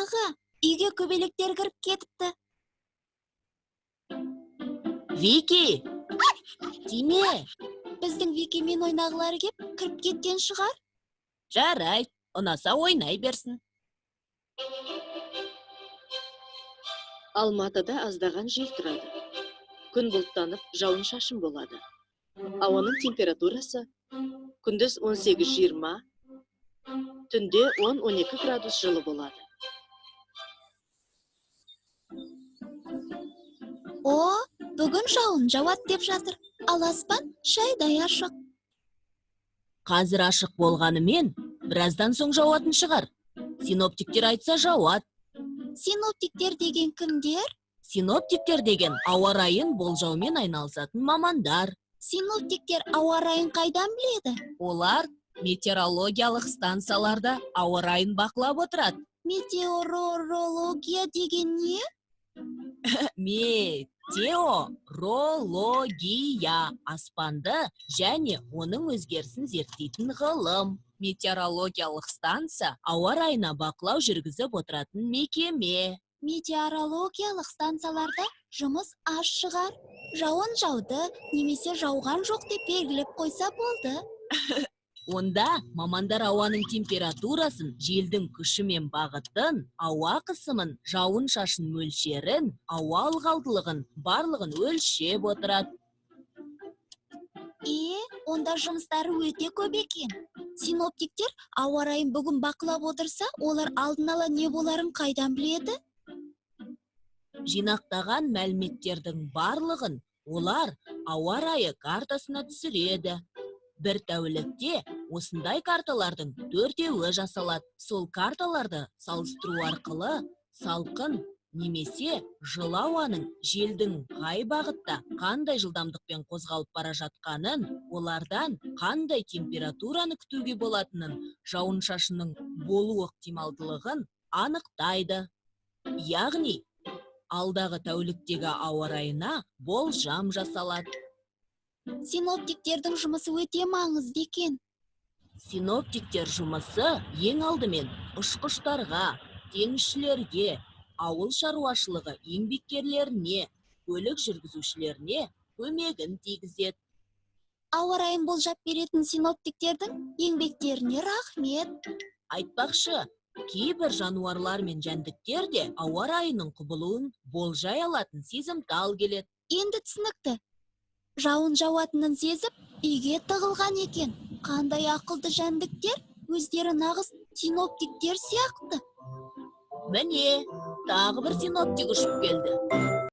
Аға, үйге көбелектер кіріп кетіпті. Вики! Тиме! Біздің Викимен ойнағылары кеп кіріп кеткен шығар. Жарай, ұнаса ойнай берсін. Алматыда аздаған жел тұрады. Күн бұлттанып, жауын шашын болады. Ауаның температурасы күндіз 18-20, түнде 10-12 градус жылы болады. О, бүгін жауын жауады деп жатыр. Ал аспан шайдай ашық. Қазір ашық болғанымен, біраздан соң жауатын шығар. Синоптиктер айтса жауады. Синоптиктер деген кімдер? Синоптиктер деген ауа райын болжаумен айналысатын мамандар. Синоптиктер ауа райын қайдан біледі? Олар метеорологиялық станцияларда ауа райын бақылап отырады. Метеорология деген не? Метеорология аспанды және оның өзгерісін зерттейтін ғылым. Метеорологиялық станция ауа райына бақылау жүргізіп отыратын мекеме. Метеорологиялық станцияларда жұмыс аз шығар. Жауын жауды немесе жауған жоқ деп белгілеп қойса болды. Онда мамандар ауаның температурасын, желдің күші мен бағытын, ауа қысымын, жауын шашын мөлшерін, ауа ылғалдылығын, барлығын өлшеп отырады. Онда жұмыстары өте көп екен. Синоптиктер ауа райын бүгін бақылап отырса, олар алдын ала не боларын қайдан біледі? Жинақтаған мәліметтердің барлығын олар ауа райы картасына түсіреді. Бір тәулікте осындай карталардың 4-еуі жасалады. Сол карталарды салыстыру арқылы салқын немесе жылы ауаның желдің қай бағытта қандай жылдамдықпен қозғалып бара жатқанын, олардан қандай температураны күтуге болатынын, жауын шашынның болу ықтималдылығын анықтайды. Яғни, алдағы тәуліктегі ауа райына болжам жасалады. Синоптиктердің жұмысы өте маңызды екен. Синоптиктер жұмысы ең алдымен ұшқыштарға, теңізшілерге, ауыл шаруашылығы еңбеккерлеріне, көлік жүргізушілеріне көмегін тигізеді. Ауа райын болжап беретін синоптиктердің еңбектеріне рахмет. Айтпақшы, кейбір жануарлар мен жәндіктер де ауа райының құбылуын болжай алатын сезімтал келеді. Енді түсінікті. Жауын жауатынын сезіп, үйге тығылған екен. Қандай ақылды жәндіктер, өздері нағыз синоптиктер сияқты. Міне, тағы бір синоптик ұшып келді.